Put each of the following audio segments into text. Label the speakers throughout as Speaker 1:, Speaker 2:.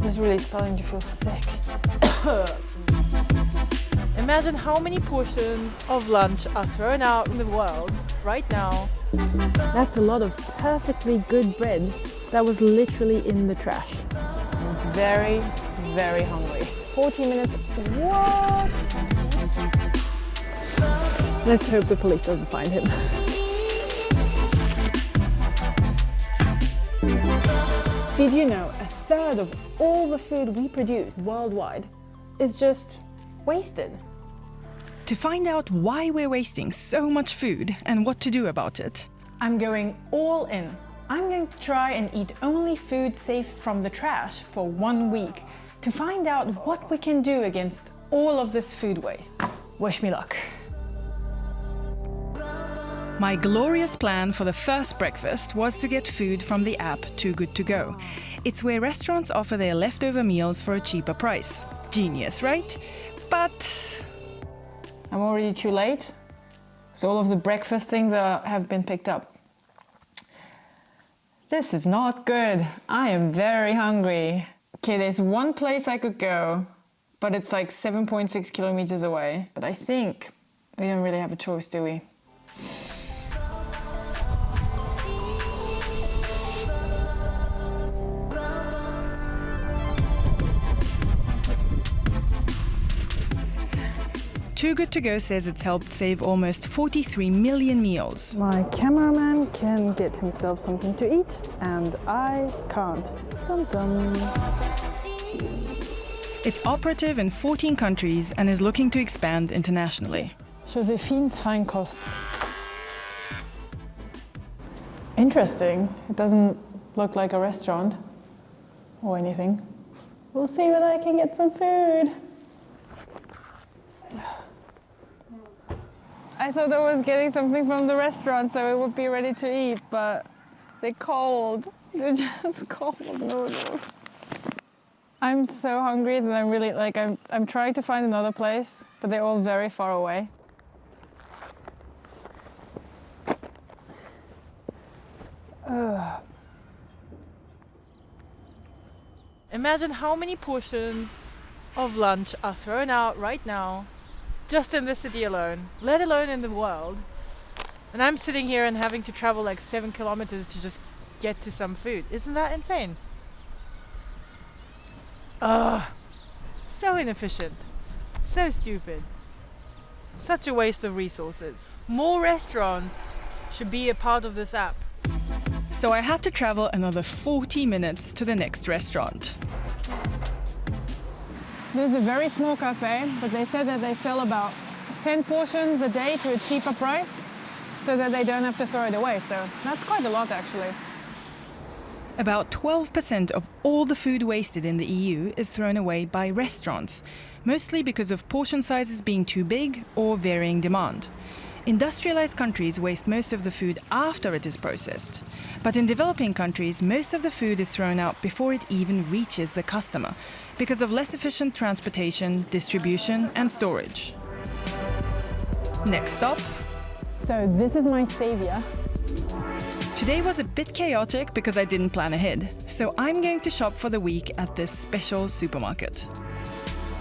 Speaker 1: just really starting to feel sick. Imagine how many portions of lunch are thrown out in the world right now. That's a lot of perfectly good bread that was literally in the trash. I'm very, very hungry. 40 minutes, what? Let's hope the police doesn't find him. Did you know a third of all the food we produce worldwide is just wasted?
Speaker 2: To find out why we're wasting so much food and what to do about it,
Speaker 1: I'm going all in. I'm going to try and eat only food safe from the trash for 1 week to find out what we can do against all of this food waste. Wish me luck.
Speaker 2: my glorious plan for the first breakfast was to get food from the app Too Good To Go. It's where restaurants offer their leftover meals for a cheaper price. Genius, right? But
Speaker 1: I'm already too late, so all of the breakfast things have been picked up. This is not good. I am very hungry. Okay, there's one place I could go, but it's like 7.6 kilometers away. But I think we don't really have a choice, do we?
Speaker 2: Too Good To Go says it's helped save almost 43 million meals.
Speaker 1: My cameraman can get himself something to eat, and I can't. Dum dum.
Speaker 2: It's operative in 14 countries and is looking to expand internationally.
Speaker 1: Josephine's Feinkost. Interesting. It doesn't look like a restaurant or anything. We'll see whether I can get some food. I thought I was getting something from the restaurant so it would be ready to eat, but they're cold. They're just cold noodles. I'm so hungry that I'm really I'm trying to find another place, but they're all very far away. Ugh. Imagine how many portions of lunch are thrown out right now, just in this city alone, let alone in the world. And I'm sitting here and having to travel like 7 kilometers to just get to some food. Isn't that insane? Ugh. So inefficient. So stupid. Such a waste of resources. More restaurants should be a part of this app.
Speaker 2: So I had to travel another 40 minutes to the next restaurant.
Speaker 1: There's a very small cafe, but they said that they sell about 10 portions a day to a cheaper price so that they don't have to throw it away. So that's quite a lot, actually.
Speaker 2: About 12% of all the food wasted in the EU is thrown away by restaurants, mostly because of portion sizes being too big or varying demand. Industrialized countries waste most of the food after it is processed. But in developing countries, most of the food is thrown out before it even reaches the customer because of less efficient transportation, distribution, and storage. Next stop.
Speaker 1: So this is my savior.
Speaker 2: Today was a bit chaotic because I didn't plan ahead, so I'm going to shop for the week at this special supermarket.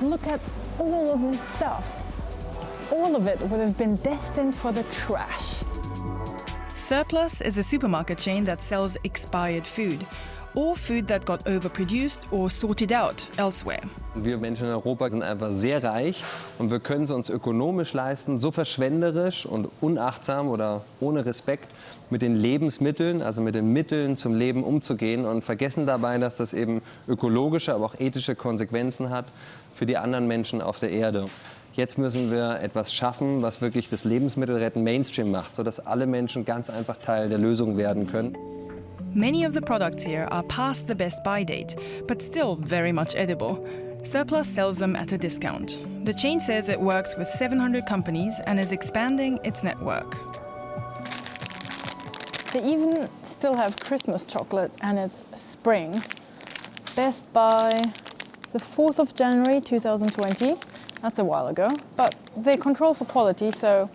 Speaker 1: Look at all of this stuff. All of it would have been destined for the trash.
Speaker 2: Surplus is a supermarket chain that sells expired food or food that got overproduced or sorted out elsewhere.
Speaker 3: Wir Menschen in Europa sind einfach sehr reich und wir können es uns ökonomisch leisten, so verschwenderisch und unachtsam oder ohne Respekt mit den Lebensmitteln, also mit den Mitteln zum Leben umzugehen und vergessen dabei, dass das eben ökologische, aber auch ethische Konsequenzen hat für die anderen Menschen auf der Erde. Jetzt müssen wir etwas schaffen, was wirklich das Lebensmittelretten Mainstream macht, sodass alle Menschen ganz einfach Teil der Lösung werden können.
Speaker 2: Many of the products here are past the best buy date, but still very much edible. Surplus sells them at a discount. The chain says it works with 700 companies and is expanding its network.
Speaker 1: They even still have Christmas chocolate, and it's spring. Best by the 4th of January 2020. That's a while ago, but they control for quality, so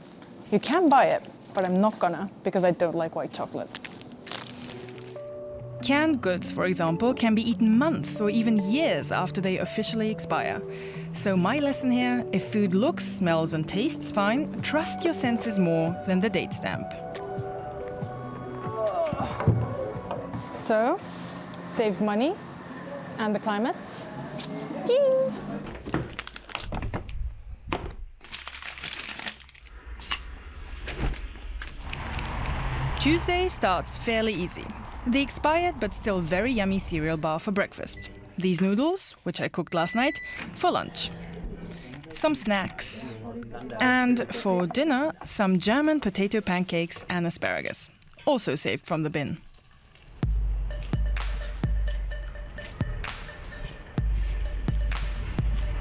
Speaker 1: you can buy it, but I'm not gonna because I don't like white chocolate.
Speaker 2: Canned goods, for example, can be eaten months or even years after they officially expire. So my lesson here, if food looks, smells and tastes fine, trust your senses more than the date stamp.
Speaker 1: So, save money and the climate. Ding!
Speaker 2: Tuesday starts fairly easy. The expired but still very yummy cereal bar for breakfast. These noodles, which I cooked last night, for lunch. Some snacks. And for dinner, some German potato pancakes and asparagus, also saved from the bin.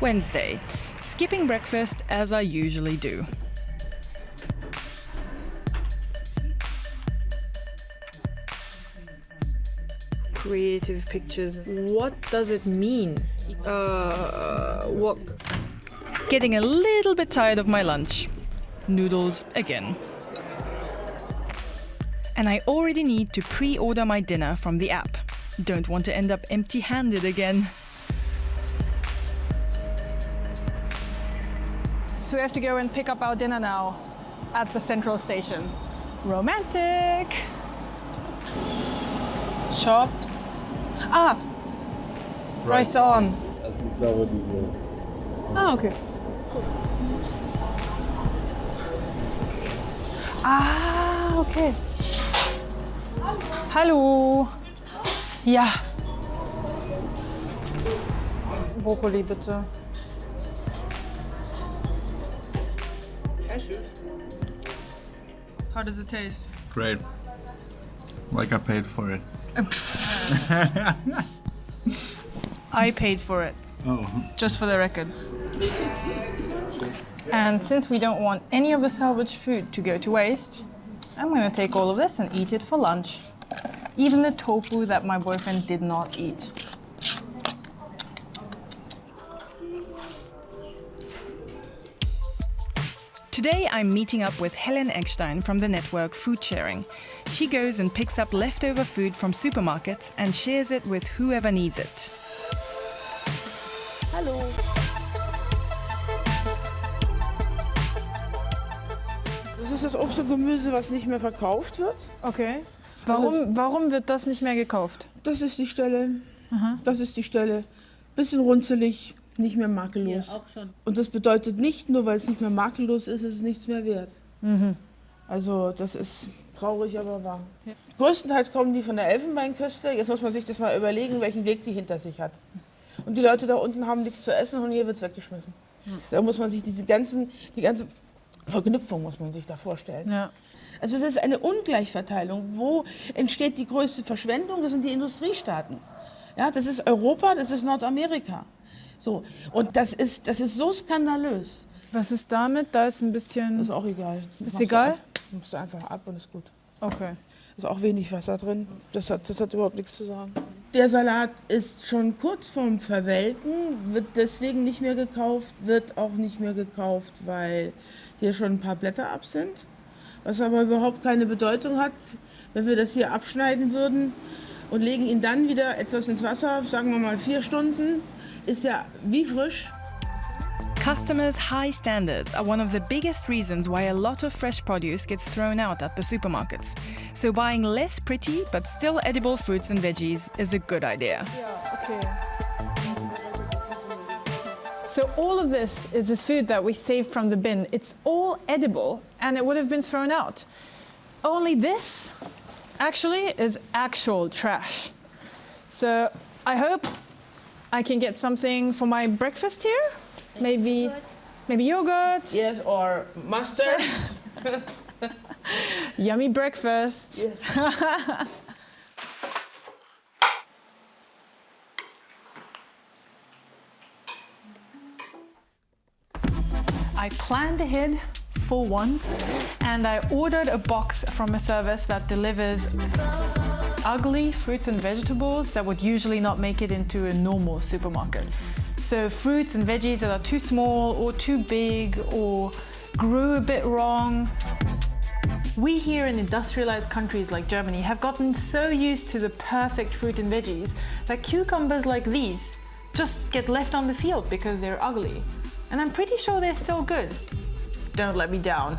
Speaker 2: Wednesday, skipping breakfast as I usually do.
Speaker 1: Creative pictures. What does it mean? What?
Speaker 2: Getting a little bit tired of my lunch. Noodles again. And I already need to pre-order my dinner from the app. Don't want to end up empty-handed again.
Speaker 1: So we have to go and pick up our dinner now at the central station. Romantic! Shops. Ah! Rice on.
Speaker 4: Das ist da, wo diese...
Speaker 1: Ah, okay. Ah, okay. Hallo. Ja. Brokkoli bitte.
Speaker 2: How does it taste?
Speaker 4: Great. Like I paid for it.
Speaker 2: I paid for it,
Speaker 4: Oh.
Speaker 2: just for the record.
Speaker 1: And since we don't want any of the salvaged food to go to waste, I'm gonna take all of this and eat it for lunch. Even the tofu that my boyfriend did not eat.
Speaker 2: Today I'm meeting up with Helen Eckstein from the network Food Sharing. She goes and picks up leftover food from supermarkets and shares it with whoever needs it.
Speaker 1: Hallo.
Speaker 5: Das ist das Obst und Gemüse, was nicht mehr verkauft wird.
Speaker 1: Okay. Warum wird das nicht mehr gekauft?
Speaker 5: Das ist die Stelle. Das ist die Stelle. Bisschen runzelig, nicht mehr makellos.
Speaker 6: Ja, auch schon.
Speaker 5: Und das bedeutet nicht, nur weil es nicht mehr makellos ist, ist es nichts mehr wert. Also das ist traurig, aber wahr.
Speaker 1: Ja.
Speaker 5: Größtenteils kommen die von der Elfenbeinküste. Jetzt muss man sich das mal überlegen, welchen Weg die hinter sich hat. Und die Leute da unten haben nichts zu essen und hier wird es weggeschmissen. Da muss man sich die ganze Verknüpfung muss man sich da vorstellen.
Speaker 1: Ja.
Speaker 5: Also es ist eine Ungleichverteilung. Wo entsteht die größte Verschwendung? Das sind die Industriestaaten. Ja, das ist Europa, das ist Nordamerika. So. Und das ist so skandalös.
Speaker 1: Was ist damit? Da ist ein bisschen...
Speaker 5: Das ist auch egal.
Speaker 1: Ist egal?
Speaker 5: Machst du einfach ab und ist gut.
Speaker 1: Okay.
Speaker 5: Ist auch wenig Wasser drin. Das hat überhaupt nichts zu sagen. Der Salat ist schon kurz vorm Verwelken, wird deswegen nicht mehr gekauft, wird auch nicht mehr gekauft, weil hier schon ein paar Blätter ab sind. Was aber überhaupt keine Bedeutung hat, wenn wir das hier abschneiden würden und legen ihn dann wieder etwas ins Wasser, sagen wir mal 4 Stunden, ist er wie frisch.
Speaker 2: Customers' high standards are one of the biggest reasons why a lot of fresh produce gets thrown out at the supermarkets. So buying less pretty but still edible fruits and veggies is a good idea.
Speaker 1: Yeah, okay. So all of this is the food that we saved from the bin. It's all edible and it would have been thrown out. Only this actually is actual trash. So I hope I can get something for my breakfast here. Maybe yogurt.
Speaker 5: Yes, or mustard.
Speaker 1: Yummy breakfast.
Speaker 5: Yes.
Speaker 1: I planned ahead for once and I ordered a box from a service that delivers ugly fruits and vegetables that would usually not make it into a normal supermarket. So fruits and veggies that are too small or too big or grew a bit wrong. We here in industrialized countries like Germany have gotten so used to the perfect fruit and veggies that cucumbers like these just get left on the field because they're ugly. And I'm pretty sure they're still good. Don't let me down.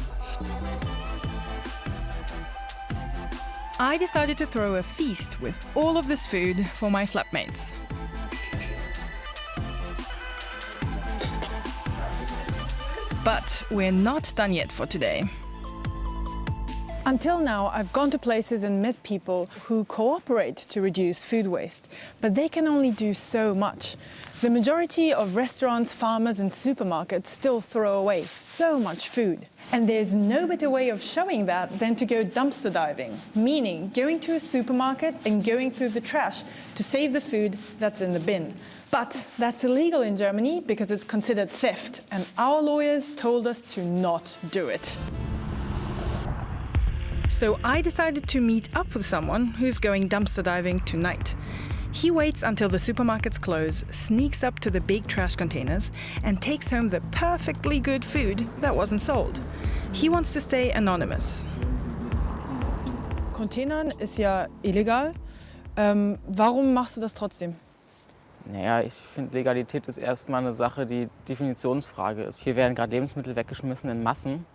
Speaker 2: I decided to throw a feast with all of this food for my flatmates. But we're not done yet for today. Until now, I've gone to places and met people who cooperate to reduce food waste, but they can only do so much. The majority of restaurants, farmers and supermarkets still throw away so much food. And there's no better way of showing that than to go dumpster diving, meaning going to a supermarket and going through the trash to save the food that's in the bin. But that's illegal in Germany because it's considered theft, and our lawyers told us to not do it. So I decided to meet up with someone who's going dumpster diving tonight. He waits until the supermarkets close, sneaks up to the big trash containers and takes home the perfectly good food that wasn't sold. He wants to stay anonymous.
Speaker 1: Containern ist ja illegal. Warum machst du das trotzdem?
Speaker 6: Naja, ich finde, Legalität ist erstmal eine Sache, die Definitionsfrage ist. Hier werden gerade Lebensmittel weggeschmissen in Massen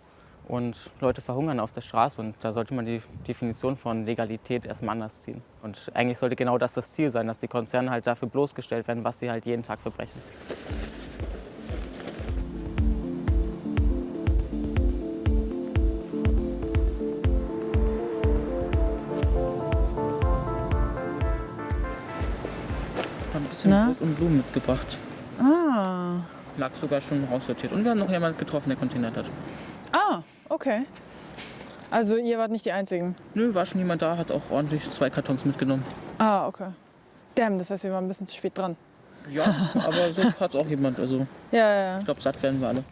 Speaker 6: und Leute verhungern auf der Straße. Und da sollte man die Definition von Legalität erstmal anders ziehen. Und eigentlich sollte genau das Ziel sein, dass die Konzerne halt dafür bloßgestellt werden, was sie halt jeden Tag verbrechen. Ein bisschen Brot und Blumen mitgebracht.
Speaker 1: Ah.
Speaker 6: Lag sogar schon raussortiert. Und wir haben noch jemanden getroffen, der Container hat.
Speaker 1: Ah, okay. Also ihr wart nicht die Einzigen?
Speaker 6: Nö, war schon jemand da, hat auch ordentlich 2 Kartons mitgenommen.
Speaker 1: Ah, okay. Damn, das heißt, wir waren ein bisschen zu spät dran.
Speaker 6: Ja, aber so hat es auch jemand. Also,
Speaker 1: Ja.
Speaker 6: ich glaube, satt werden wir alle.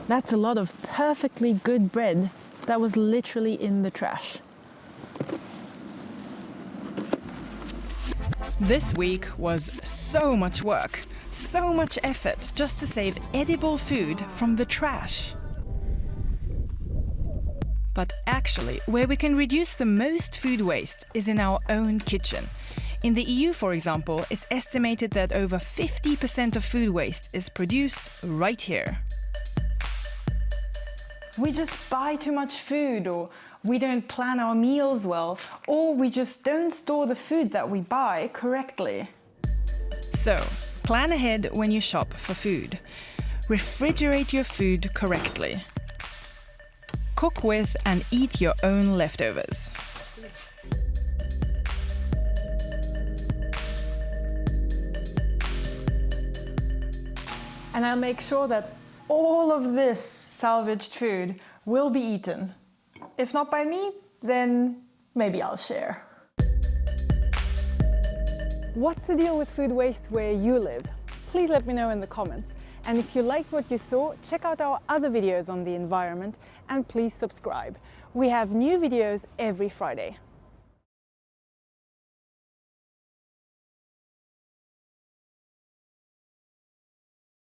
Speaker 1: That's a lot of perfectly good bread that was literally in the trash.
Speaker 2: This week was so much work, so much effort just to save edible food from the trash. But actually, where we can reduce the most food waste is in our own kitchen. In the EU, for example, it's estimated that over 50% of food waste is produced right here. We just buy too much food, or we don't plan our meals well, or we just don't store the food that we buy correctly. So, plan ahead when you shop for food. Refrigerate your food correctly. Cook with and eat your own leftovers.
Speaker 1: And I'll make sure that all of this salvaged food will be eaten. If not by me, then maybe I'll share. What's the deal with food waste where you live? Please let me know in the comments. And if you liked what you saw, check out our other videos on the environment and please subscribe. We have new videos every Friday.